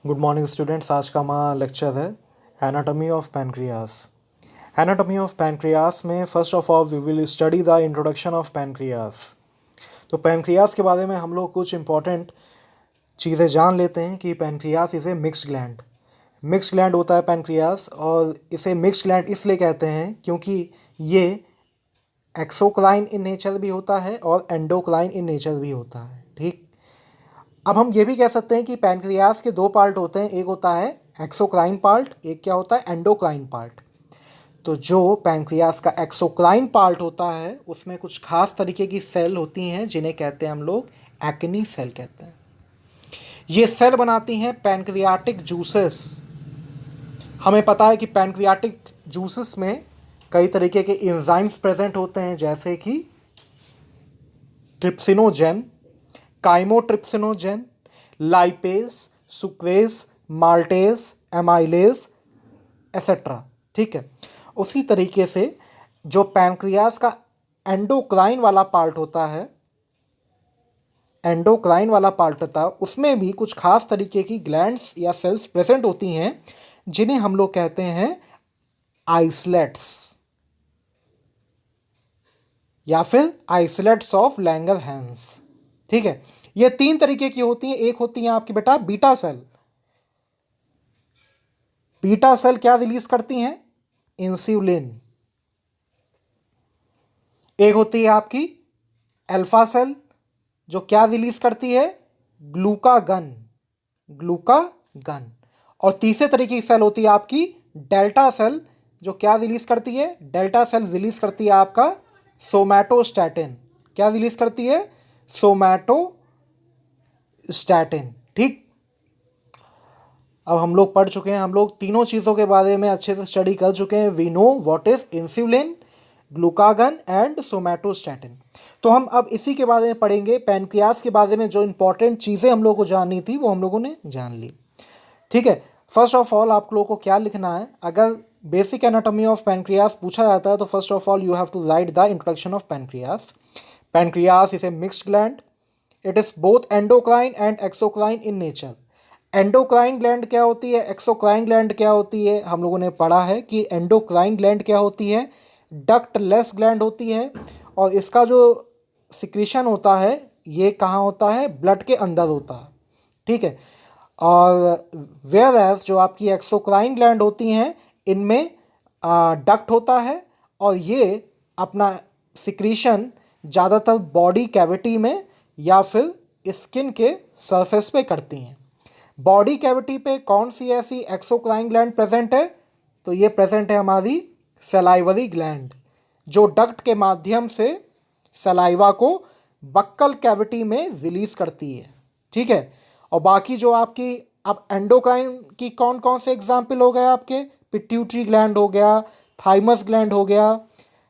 Good morning students. आज का हमारा लेक्चर है anatomy of pancreas. Anatomy of pancreas में first of all we will study the introduction of pancreas. तो pancreas के बारे में हम लोग कुछ इंपॉर्टेंट चीज़ें जान लेते हैं कि पैनक्रियास इसे मिक्स्ड ग्लैंड होता है पैनक्रियास, और इसे मिक्स्ड ग्लैंड इसलिए कहते हैं क्योंकि ये एक्सोक्राइन इन नेचर भी होता है और एंडोक्राइन इन नेचर भी होता है। ठीक, अब हम ये भी कह सकते हैं कि पैनक्रियास के दो पार्ट होते हैं, एक होता है एक्सोक्राइन पार्ट, एक क्या होता है एंडोक्राइन पार्ट। तो जो पैनक्रियास का एक्सोक्राइन पार्ट होता है उसमें कुछ खास तरीके की सेल होती हैं जिन्हें कहते हैं हम लोग एक्नी सेल कहते हैं। ये सेल बनाती हैं पैनक्रियाटिक जूसेस। हमें पता है कि पैनक्रियाटिक जूसेस में कई तरीके के एंजाइम्स प्रेजेंट होते हैं, जैसे कि trypsinogen, काइमोट्रिप्सिनोजेन, lipase, sucrase, maltase, amylase etcetera. ठीक है, उसी तरीके से जो पैनक्रियास का एंडोक्राइन वाला पार्ट होता है उसमें भी कुछ खास तरीके की ग्लैंड्स या सेल्स प्रेजेंट होती हैं जिन्हें हम लोग कहते हैं आइसलेट्स या फिर आइसलेट्स ऑफ लैंगरहैंस। ठीक है, ये तीन तरीके की होती हैं। एक होती है आपकी बेटा बीटा सेल। बीटा सेल क्या रिलीज करती हैं? इंसुलिन। एक होती है आपकी अल्फा सेल जो क्या रिलीज करती है? ग्लूकागन। और तीसरे तरीके की सेल होती है आपकी डेल्टा सेल जो क्या रिलीज करती है? डेल्टा सेल रिलीज करती है आपका सोमैटोस्टैटिन। क्या रिलीज करती है? सोमैटोस्टैटिन। ठीक, अब हम लोग पढ़ चुके हैं, हम लोग तीनों चीज़ों के बारे में अच्छे से स्टडी कर चुके हैं। We know what is insulin, glucagon and somatostatin. तो हम अब इसी के बारे में पढ़ेंगे। पैनक्रियास के बारे में जो इंपॉर्टेंट चीज़ें हम लोगों को जाननी थी वो हम लोगों ने जान ली। ठीक है, फर्स्ट ऑफ ऑल आप लोगों को क्या लिखना है? अगर बेसिक एनाटॉमी ऑफ पैनक्रियास पूछा जाता है तो first of all you have to write the introduction of pancreas. Pancreas is a mixed gland. It is both endocrine and exocrine in nature. Endocrine gland क्या होती है, एक्सोक्राइन ग्लैंड क्या होती है? हम लोगों ने पढ़ा है कि एंडोक्राइन ग्लैंड क्या होती है? डक्टलेस ग्लैंड होती है, और इसका जो सिक्रीशन होता है ये कहाँ होता है? ब्लड के अंदर होता है। ठीक है, और वेयर एज जो आपकी एक्सोक्राइन ग्लैंड होती हैं इनमें डक्ट होता है, और ये अपना सिक्रीशन ज़्यादातर बॉडी कैविटी में या फिर स्किन के सरफेस पे करती हैं। बॉडी कैविटी पे कौन सी ऐसी एक्सोक्राइन ग्लैंड प्रेजेंट है? तो ये प्रेजेंट है हमारी सलाइवरी ग्लैंड जो डक्ट के माध्यम से सलाइवा को बक्कल कैविटी में रिलीज करती है। ठीक है, और बाकी जो आपकी अब एंडोक्राइन की कौन कौन से एग्जाम्पल हो गए आपके? पिट्यूटरी ग्लैंड हो गया, थाइमस ग्लैंड हो गया,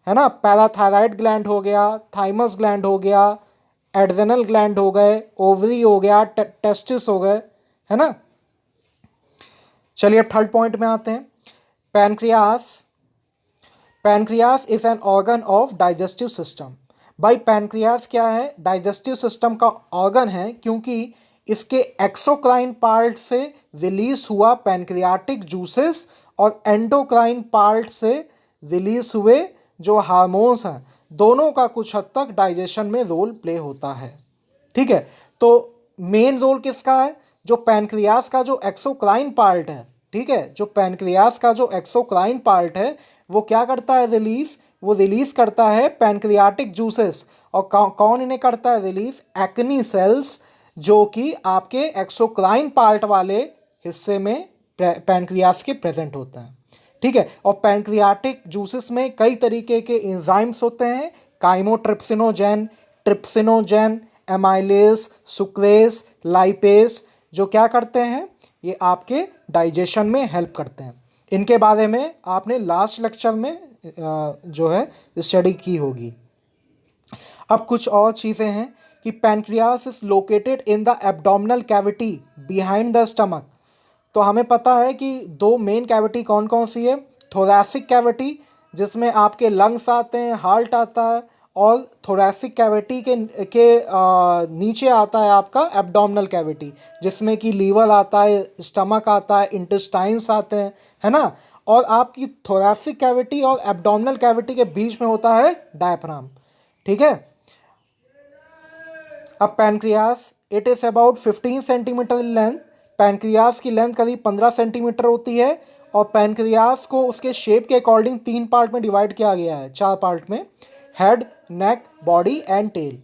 है ना, पैराथायराइड ग्लैंड हो गया, थाइमस ग्लैंड हो गया, एड्रेनल ग्लैंड हो गए, ओवरी हो गया, टेस्टिस हो गए, है ना। चलिए अब थर्ड पॉइंट में आते हैं। Pancreas is an organ of digestive system. भाई पैनक्रियास क्या है? डाइजेस्टिव सिस्टम का ऑर्गन है, क्योंकि इसके एक्सोक्राइन पार्ट से रिलीज हुआ पैनक्रियाटिक जूसेस और एंडोक्राइन पार्ट से रिलीज हुए जो हार्मोन्स हैं, दोनों का कुछ हद तक डाइजेशन में रोल प्ले होता है। ठीक है, तो मेन रोल किसका है? जो पैनक्रियास का जो एक्सोक्राइन पार्ट है, ठीक है, जो पैनक्रियास का जो एक्सोक्राइन पार्ट है वो क्या करता है रिलीज? वो रिलीज करता है पैनक्रियाटिक जूसेस, और कौन इन्हें करता है रिलीज? एक्नी सेल्स, जो कि आपके एक्सोक्राइन पार्ट वाले हिस्से में पैनक्रियास के प्रेजेंट होते हैं। ठीक है, और पैनक्रियाटिक जूसेस में कई तरीके के एंजाइम्स होते हैं, काइमोट्रिप्सिनोजेन, ट्रिप्सिनोजेन, एमाइलेज, सुक्रेज, लाइपेज, जो क्या करते हैं? ये आपके डाइजेशन में हेल्प करते हैं। इनके बारे में आपने लास्ट लेक्चर में जो है स्टडी की होगी। अब कुछ और चीज़ें हैं कि pancreas is located in the abdominal cavity behind the stomach. तो हमें पता है कि दो मेन कैविटी कौन कौन सी है? थोरैसिक कैविटी जिसमें आपके लंग्स आते हैं, हार्ट आता है, और थोरैसिक कैविटी के नीचे आता है आपका एब्डोमिनल कैविटी, जिसमें कि लीवर आता है, स्टमक आता है, इंटेस्टाइन्स आते हैं, है ना। और आपकी थोरैसिक कैविटी और एब्डोमिनल कैविटी के बीच में होता है डायफ्राम, ठीक है। अब pancreas, it is about 15 centimetre in length. Pancreas की लेंथ करीब 15 सेंटीमीटर होती है और पैनक्रियास को उसके शेप के अकॉर्डिंग 3 पार्ट में डिवाइड किया गया है, 4 पार्ट में, head, neck, body and tail.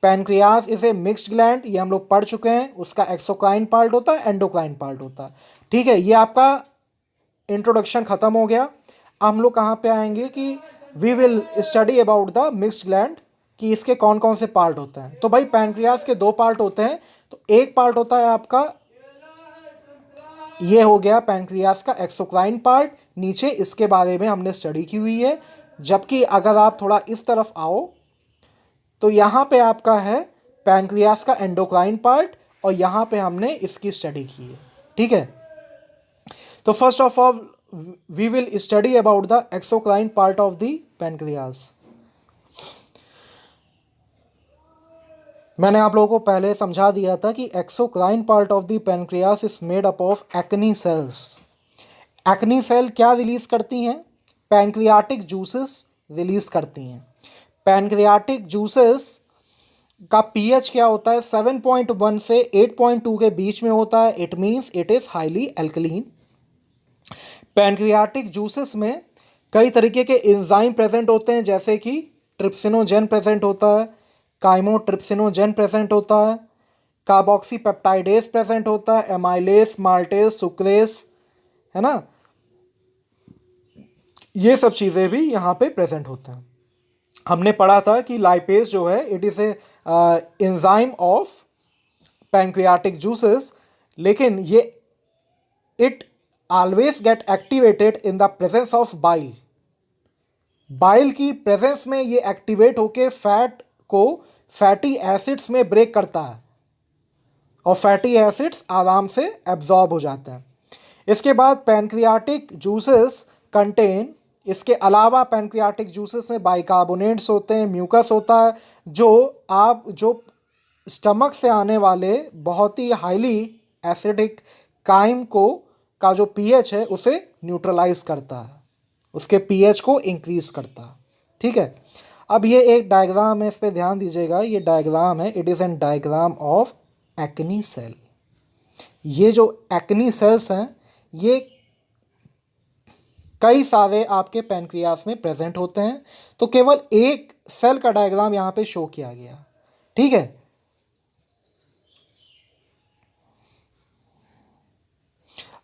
Pancreas is a mixed gland, ये हम लोग पढ़ चुके हैं। उसका एक्सोक्राइन पार्ट होता है, एंडोक्राइन पार्ट होता है, ठीक है। ये आपका इंट्रोडक्शन खत्म हो गया। अब हम लोग कहाँ पे आएंगे कि we will study about the mixed gland, कि इसके कौन कौन से पार्ट होते हैं। तो भाई पैनक्रियास के 2 पार्ट होते हैं। तो एक पार्ट होता है आपका, ये हो गया पैनक्रियास का एक्सोक्राइन पार्ट, नीचे इसके बारे में हमने स्टडी की हुई है। जबकि अगर आप थोड़ा इस तरफ आओ तो यहाँ पे आपका है पैनक्रियास का एंडोक्राइन पार्ट, और यहाँ पे हमने इसकी स्टडी की है, ठीक है। तो first of all we will study about the exocrine part of the pancreas. मैंने आप लोगों को पहले समझा दिया था कि exocrine part of the pancreas is made up of acini cells. Acini cell क्या रिलीज करती हैं? पैनक्रियाटिक जूसेस रिलीज करती हैं। पैनक्रियाटिक जूसेस का पीएच क्या होता है? 7.1 से 8.2 के बीच में होता है। It means it is highly alkaline. Pancreatic juices में कई तरीके के एंजाइम प्रेजेंट होते हैं, जैसे कि ट्रिप्सिनोजेन प्रेजेंट होता है, काइमोट्रिप्सिनोजेन प्रेजेंट होता है, कार्बोक्सीपेप्टाइडेस प्रेजेंट होता है, एमाइलेस, माल्टेस, सुक्रेस, है ना। ये सब चीज़ें भी यहाँ पे प्रेजेंट होते हैं। हमने पढ़ा था कि लाइपेज जो है it is a enzyme of pancreatic juices, लेकिन ये it always get activated in the presence of bile. Bile की प्रेजेंस में ये एक्टिवेट होके फैट को फैटी एसिड्स में ब्रेक करता है और फैटी एसिड्स आराम से एब्जॉर्ब हो जाते हैं। इसके बाद पैनक्रियाटिक जूसेस कंटेन, इसके अलावा पैनक्रियाटिक जूसेस में बाइकार्बोनेट्स होते हैं, म्यूकस होता है, जो स्टमक से आने वाले बहुत ही हाईली एसिडिक काइम का जो पीएच है उसे न्यूट्रलाइज करता है, उसके पीएच को इंक्रीज करता है, ठीक है। अब ये एक डायग्राम है, इस पर ध्यान दीजिएगा। ये डायग्राम है, it is an diagram of acini cell. ये जो एक्नी सेल्स हैं ये कई सारे आपके पैनक्रियास में प्रेजेंट होते हैं, तो केवल एक सेल का डायग्राम यहाँ पे शो किया गया, ठीक है।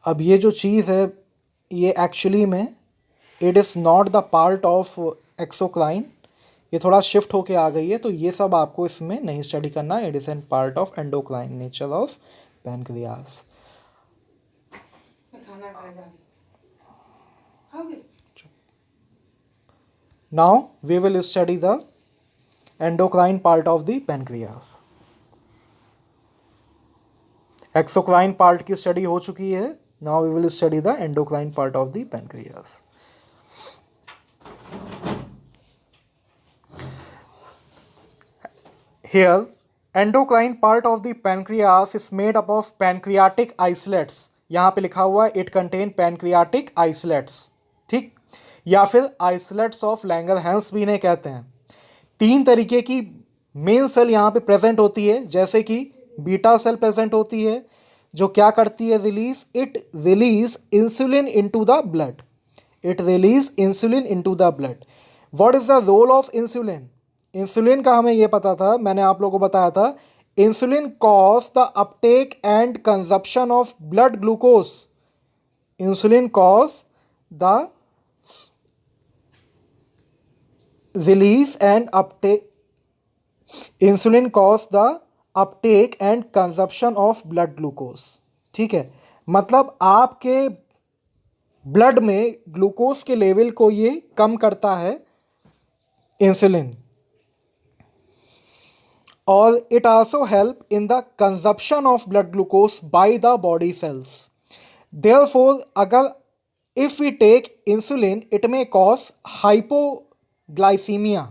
अब ये जो चीज़ है ये एक्चुअली में it is not the part of exocrine, ये थोड़ा शिफ्ट होके आ गई है, तो ये सब आपको इसमें नहीं स्टडी करना है। It is N part of endocrine nature of pancreas. Now we will study the endocrine part of the pancreas. Exocrine part की स्टडी हो चुकी है। Now we will study the endocrine part of the pancreas. Here, endocrine part of the pancreas is made up of pancreatic islets. यहाँ पे लिखा हुआ है it contain pancreatic islets, ठीक, या फिर आइसलेट्स ऑफ लैंगरहैंस भी इन्हें कहते हैं। 3 तरीके की मेन सेल यहाँ पे प्रेजेंट होती है, जैसे कि बीटा सेल प्रेजेंट होती है, जो क्या करती है? It release insulin into the blood. It release insulin into the blood. What is the role of insulin? Insulin का हमें ये पता था, मैंने आप लोगों को बताया था, insulin cause the Uptake and consumption of blood glucose. Insulin cause the release and uptake, insulin cause the uptake and consumption of blood glucose, ठीक है। मतलब आपके ब्लड में ग्लूकोज के लेवल को ये कम करता है इंसुलिन, और it also help in the consumption of blood glucose by the body cells. Therefore अगर if we take insulin it may cause hypoglycaemia.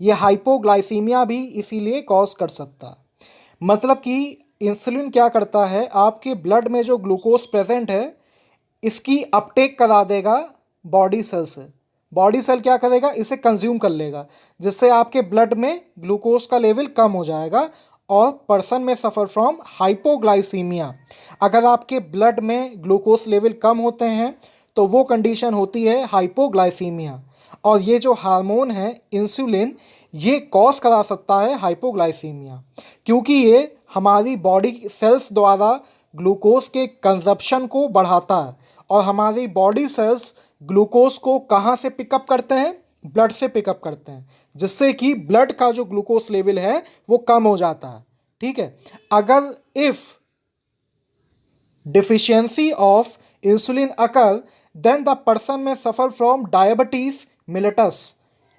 ये हाइपोग्लाइसीमिया भी इसीलिए कॉज कर सकता है। मतलब कि इंसुलिन क्या करता है, आपके ब्लड में जो ग्लूकोज प्रेजेंट है इसकी अपटेक करा देगा बॉडी सेल से। बॉडी सेल क्या करेगा, इसे कंज्यूम कर लेगा, जिससे आपके ब्लड में ग्लूकोज का लेवल कम हो जाएगा और पर्सन में सफ़र फ्रॉम हाइपोग्लाइसीमिया। अगर आपके ब्लड में ग्लूकोज लेवल कम होते हैं तो वो कंडीशन होती है हाइपोग्लाइसीमिया। और ये जो हार्मोन है इंसुलिन, ये कॉज करा सकता है हाइपोग्लाइसीमिया, क्योंकि ये हमारी बॉडी सेल्स द्वारा ग्लूकोज के कंजप्शन को बढ़ाता है। और हमारी बॉडी सेल्स ग्लूकोज को कहाँ से पिकअप करते हैं, ब्लड से पिकअप करते हैं, जिससे कि ब्लड का जो ग्लूकोज लेवल है वो कम हो जाता है। ठीक है, अगर if deficiency of insulin occur, then the person may suffer from diabetes mellitus।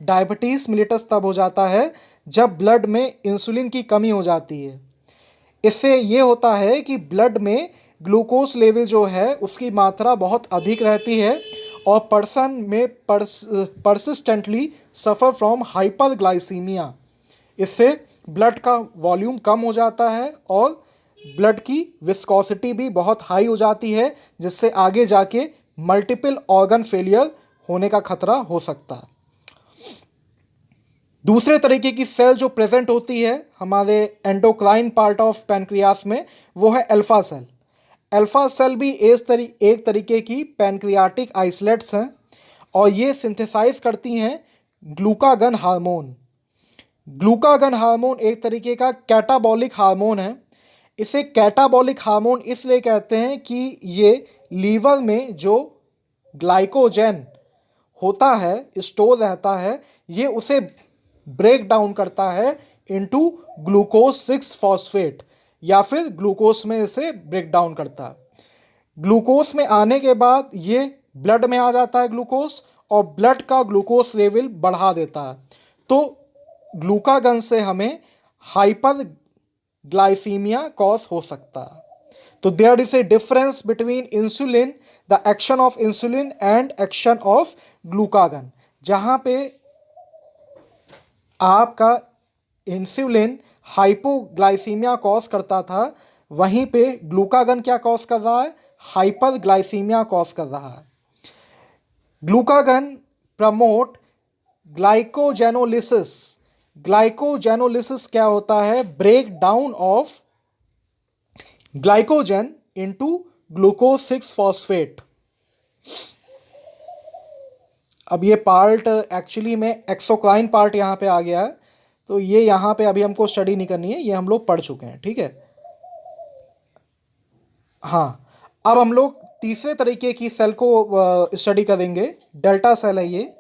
Diabetes मिलिटस तब हो जाता है जब ब्लड में इंसुलिन की कमी हो जाती है। इससे ये होता है कि ब्लड में ग्लूकोज लेवल जो है उसकी मात्रा बहुत अधिक रहती है और पर्सन में परसिस्टेंटली सफ़र फ्रॉम हाइपरग्लाइसीमिया। इससे ब्लड का वॉल्यूम कम हो जाता है और ब्लड की विस्कोसिटी भी बहुत हाई हो जाती है, जिससे आगे जाके मल्टीपल ऑर्गन फेलियर होने का खतरा हो सकता है। दूसरे तरीके की सेल जो प्रेजेंट होती है हमारे एंडोक्राइन पार्ट ऑफ पैनक्रियास में, वो है अल्फा सेल। अल्फा सेल भी एक तरीके की पैनक्रियाटिक आइसोलेट्स हैं और ये सिंथेसाइज करती हैं ग्लूकागन हार्मोन। ग्लूकागन हार्मोन एक तरीके का कैटाबॉलिक हार्मोन है। इसे कैटाबॉलिक हार्मोन इसलिए कहते हैं कि ये लीवर में जो ग्लाइकोजन होता है, स्टोर रहता है, ये उसे ब्रेक डाउन करता है इनटू ग्लूकोज 6 फॉस्फेट, या फिर ग्लूकोज में इसे ब्रेक डाउन करता है। ग्लूकोज में आने के बाद ये ब्लड में आ जाता है ग्लूकोज, और ब्लड का ग्लूकोज लेवल बढ़ा देता है। तो ग्लूकागन से हमें हाइपर ग्लाइसीमिया कॉज हो सकता है। तो there is a difference between insulin, the action of insulin and action of glucagon. जहाँ पे आपका इंसुलिन हाइपोग्लाइसीमिया कॉज करता था, वहीं पे ग्लूकागन क्या कॉज कर रहा है, हाइपरग्लाइसीमिया कॉज कर रहा है। Glucagon promote glycogenolysis. ग्लाइकोजेनोलिसिस क्या होता है, break down of glycogen into glucose 6 phosphate. अब ये पार्ट एक्चुअली में एक्सोक्राइन पार्ट यहाँ पे आ गया है, तो ये यहाँ पे अभी हमको स्टडी नहीं करनी है, ये हम लोग पढ़ चुके हैं। ठीक है, हाँ, अब हम लोग तीसरे तरीके की सेल को स्टडी करेंगे। डेल्टा सेल है ये।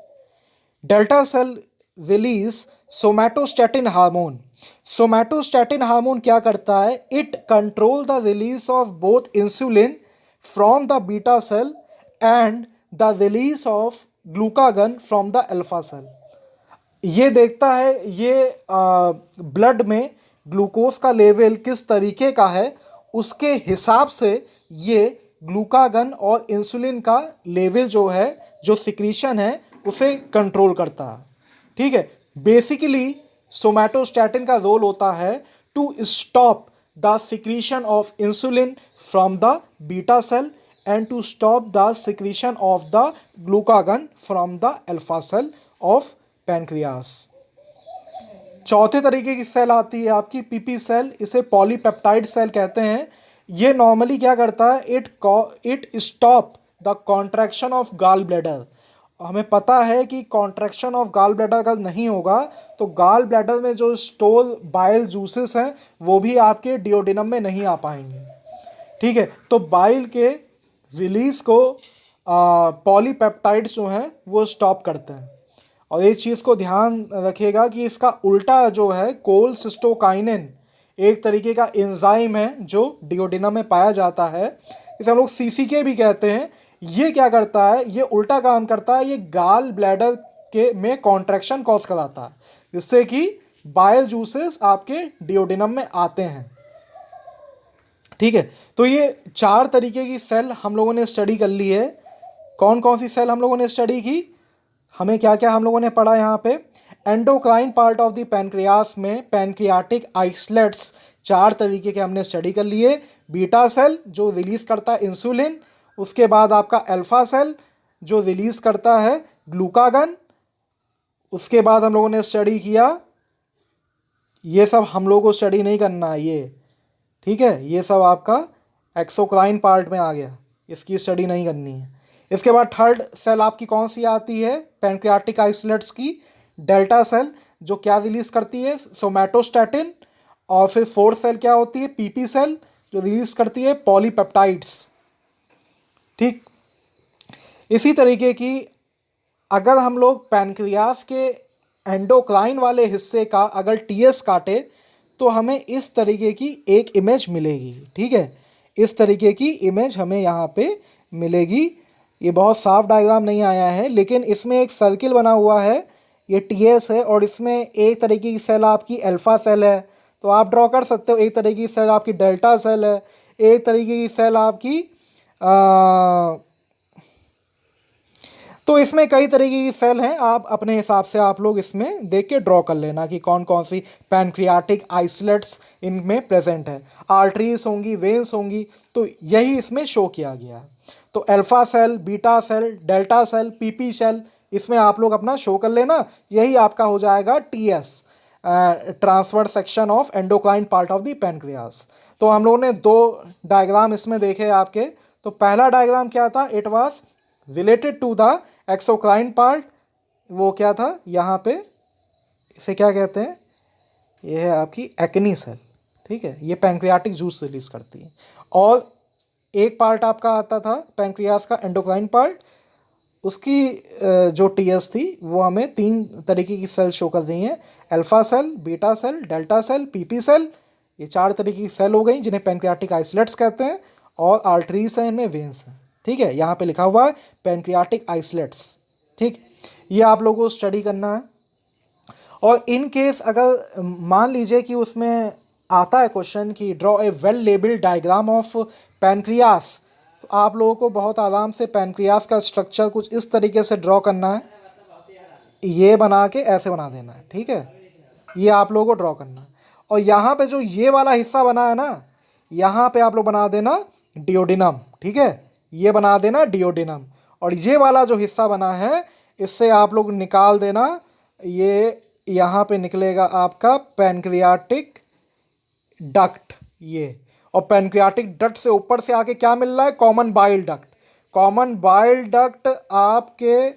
Delta cell release somatostatin hormone. Somatostatin hormone क्या करता है, it control the release of both insulin from the beta cell and the release of glucagon from the alpha cell. ये देखता है ये ब्लड में ग्लूकोज का लेवल किस तरीके का है, उसके हिसाब से ये ग्लूकागन और इंसुलिन का लेवल जो है, जो सिक्रीशन है, उसे कंट्रोल करता है। ठीक है, बेसिकली सोमैटोस्टैटिन का रोल होता है to stop the secretion of insulin from the beta cell and to stop the secretion of the glucagon from the alpha cell of pancreas। चौथे तरीके की सेल आती है आपकी पीपी सेल। इसे पॉलीपेप्टाइड सेल कहते हैं। ये नॉर्मली क्या करता है, it stop the contraction of gall bladder. हमें पता है कि कॉन्ट्रैक्शन ऑफ गाल ब्लैडर अगर नहीं होगा तो गाल ब्लैडर में जो स्टोर बाइल जूसेस हैं वो भी आपके डिओडिनम में नहीं आ पाएंगे। ठीक है, तो बाइल के रिलीज को पॉलीपेप्टाइड्स जो हैं वो स्टॉप करते हैं। और एक चीज़ को ध्यान रखिएगा कि इसका उल्टा जो है कोलसिस्टोकाइनिन, एक तरीके का एंजाइम है जो डिओडिनम में पाया जाता है, इसे हम लोग सीसीके भी कहते हैं। ये क्या करता है, ये उल्टा काम करता है, ये गाल ब्लैडर के में कॉन्ट्रैक्शन कॉज कराता है, जिससे कि बाइल जूसेस आपके डिओडिनम में आते हैं। ठीक है, तो ये 4 तरीके की सेल हम लोगों ने स्टडी कर ली है। कौन कौन सी सेल हम लोगों ने स्टडी की, हमें क्या क्या हम लोगों ने पढ़ा यहाँ पे, endocrine part of the pancreas में पैनक्रियाटिक आइसलेट्स 4 तरीके के हमने स्टडी कर लिए। बीटा सेल जो रिलीज करता है इंसुलिन, उसके बाद आपका अल्फा सेल जो रिलीज करता है ग्लूकागन, उसके बाद हम लोगों ने स्टडी किया, ये सब हम लोगों को स्टडी नहीं करना है ये, ठीक है, ये सब आपका एक्सोक्राइन पार्ट में आ गया, इसकी स्टडी नहीं करनी है। इसके बाद थर्ड सेल आपकी कौन सी आती है पैनक्रियाटिक आइसलेट्स की? डेल्टा सेल जो क्या रिलीज करती है? सोमैटोस्टैटिन। और फिर फोर्थ सेल क्या होती है? पीपी सेल जो रिलीज करती है पॉलीपेप्टाइड्स। ठीक, इसी तरीके की अगर हम लोग पैनक्रियास के एंडोक्राइन वाले हिस्से का अगर टीएस काटे तो हमें इस तरीके की एक इमेज मिलेगी। ठीक है, इस तरीके की इमेज हमें यहाँ पे मिलेगी। ये बहुत साफ डायग्राम नहीं आया है, लेकिन इसमें एक सर्किल बना हुआ है, ये टीएस है, और इसमें एक तरीके की सेल आपकी अल्फा सेल है, तो आप ड्रॉ कर सकते हो। एक तरीके की सेल आपकी डेल्टा सेल है, एक तरीके की सेल आपकी तो इसमें कई तरीके की सेल हैं, आप अपने हिसाब से आप लोग इसमें देख के ड्रॉ कर लेना कि कौन कौन सी पैनक्रियाटिक आइसलेट्स इनमें प्रेजेंट है। आर्टरीज होंगी, वेन्स होंगी, तो यही इसमें शो किया गया है। तो alpha cell, beta cell, delta cell, PP cell, इसमें आप लोग अपना शो कर लेना। यही आपका हो जाएगा TS, transverse section of endocrine part of the pancreas. तो हम लोगों ने 2 डायग्राम इसमें देखे आपके। तो पहला डायग्राम क्या था? It was related to the exocrine part. वो क्या था? यहाँ पे इसे क्या कहते हैं? ये है आपकी एक्नी सेल। ठीक है, ये पैनक्रियाटिक जूस रिलीज करती है। और एक पार्ट आपका आता था पैनक्रियास का एंडोक्राइन पार्ट, उसकी जो टीएस थी वो हमें 3 तरीके की सेल शो कर दी हैं, alpha cell, beta cell, delta cell, PP cell. ये 4 तरीके की सेल हो गई जिन्हें पैनक्रियाटिक आइसलेट्स कहते हैं, और आर्टरीज हैं, इनमें वेन्स हैं। ठीक है, यहाँ पे लिखा हुआ है पैनक्रियाटिक आइसलेट्स। ठीक, ये आप लोगों को स्टडी करना है। और इन केस अगर मान लीजिए कि उसमें आता है क्वेश्चन कि draw a well labelled diagram of pancreas, तो आप लोगों को बहुत आराम से पैनक्रियास का स्ट्रक्चर कुछ इस तरीके से ड्रॉ करना है, ये बना के ऐसे बना देना है। ठीक है, ये आप लोगों को ड्रॉ करना है। और यहाँ पे जो ये वाला हिस्सा बना है ना, यहाँ पे आप लोग बना देना डियोडिनम। ठीक है, ये बना देना डियोडिनम। और ये वाला जो हिस्सा बना है, इससे आप लोग निकाल देना, ये यहाँ पे निकलेगा आपका पैनक्रियाटिक डक्ट। ये, और पैनक्रियाटिक डक्ट से ऊपर से आके क्या मिल रहा है? Common bile duct. Common bile duct आपके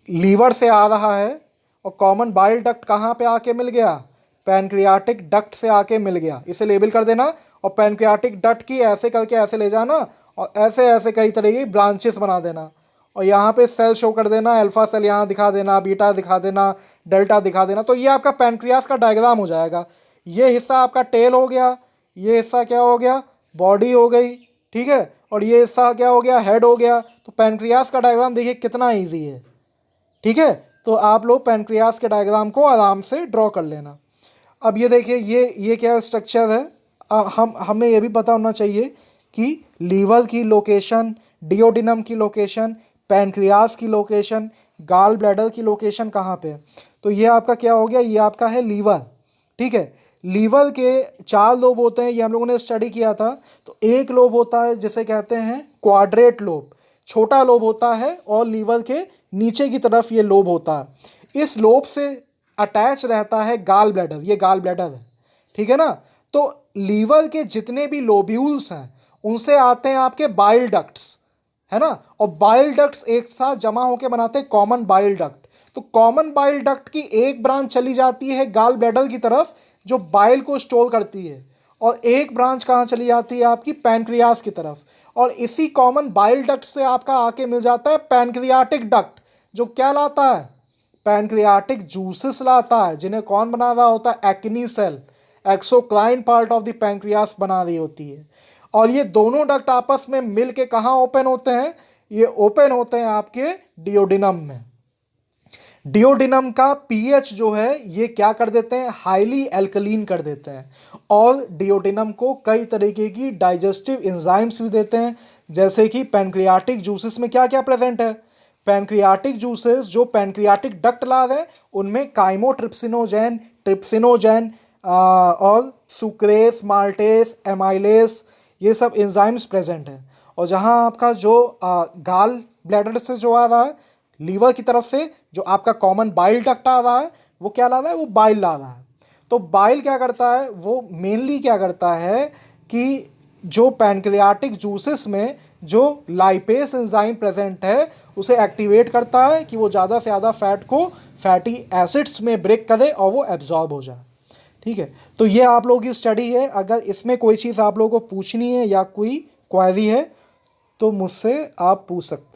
लीवर से आ रहा है, और कॉमन बाइल डक्ट कहाँ पे आके मिल गया? पैनक्रियाटिक डक्ट से आके मिल गया। इसे लेबल कर देना, और पैनक्रियाटिक डक्ट की ऐसे करके ऐसे ले जाना, और ऐसे ऐसे कई तरह की ब्रांचेस बना देना, और यहाँ पे सेल शो कर देना, अल्फा सेल यहाँ दिखा देना, बीटा दिखा देना, डेल्टा दिखा देना। तो ये आपका पैनक्रियास का डायग्राम हो जाएगा। ये हिस्सा आपका टेल हो गया, ये हिस्सा क्या हो गया? बॉडी हो गई। ठीक है, और ये हिस्सा क्या हो गया? हेड हो गया। तो पैनक्रियास का डायग्राम देखिए कितना ईजी है। ठीक है, तो आप लोग पैनक्रियास के डायग्राम को आराम से ड्रॉ कर लेना। अब ये देखिए, ये क्या स्ट्रक्चर है? हमें ये भी पता होना चाहिए कि लीवर की लोकेशन, डियोडिनम की लोकेशन, पैनक्रियास की लोकेशन, गाल ब्लैडर की लोकेशन कहाँ पे है। तो ये आपका क्या हो गया? ये आपका है लीवर। ठीक है, लीवर के 4 लोब होते हैं, ये हम लोगों ने स्टडी किया था। तो एक लोब होता है जिसे कहते हैं क्वाड्रेट लोब, छोटा लोब होता है, और लीवर के नीचे की तरफ ये लोब होता है। इस लोब से अटैच रहता है गाल ब्लैडर, ये गाल ब्लैडर है। ठीक है ना। तो लीवर के जितने भी लोब्यूल्स हैं उनसे आते हैं आपके बाइल डक्ट्स, है ना, और बाइल डक्ट्स एक साथ जमा होकर बनाते हैं कॉमन बाइल डक्ट। तो कॉमन बाइल डक्ट की एक ब्रांच चली जाती है गाल ब्लैडर की तरफ जो बाइल को स्टोर करती है, और एक ब्रांच कहाँ चली जाती है? आपकी पैनक्रियास की तरफ। और इसी कॉमन बाइल डक्ट से आपका आके मिल जाता है पैनक्रियाटिक डक्ट, जो क्या लाता है? पैनक्रियाटिक जूसेस लाता है, जिन्हें कौन बना रहा होता है? Acini cell, exocrine part of the pancreas बना रही होती है। और ये दोनों डक्ट आपस में मिल के कहाँ ओपन होते हैं? ये ओपन होते हैं आपके डियोडिनम में। डियोडिनम का पीएच जो है ये क्या कर देते हैं? हाईली एल्कलीन कर देते हैं। और डियोडिनम को कई तरीके की डाइजेस्टिव एंजाइम्स भी देते हैं, जैसे कि पैनक्रियाटिक जूसेस में क्या क्या प्रेजेंट है? पैनक्रियाटिक जूसेस जो पैनक्रियाटिक डक्ट ला रहे हैं उनमें काइमोट्रिप्सिनोजेन, ट्रिप्सिनोजेन और सुक्रेस, माल्टेस, एमाइलेस, ये सब एंजाइम्स प्रेजेंट हैं। और जहाँ आपका जो गाल ब्लैडर से जो आ रहा है लीवर की तरफ से, जो आपका कॉमन बाइल डक्ट आ रहा है, वो क्या ला रहा है, वो बाइल ला रहा है। तो बाइल क्या करता है, वो मेनली क्या करता है कि जो पैनक्रियाटिक जूसेस में जो लाइपेस एंजाइम प्रेजेंट है उसे एक्टिवेट करता है कि वो ज़्यादा से ज़्यादा फैट को फैटी एसिड्स में ब्रेक करे और वो एब्जॉर्ब हो जाए। ठीक है, तो ये आप लोगों की स्टडी है। अगर इसमें कोई चीज़ आप लोगों को पूछनी है या कोई क्वेरी है तो मुझसे आप पूछ सकते हैं।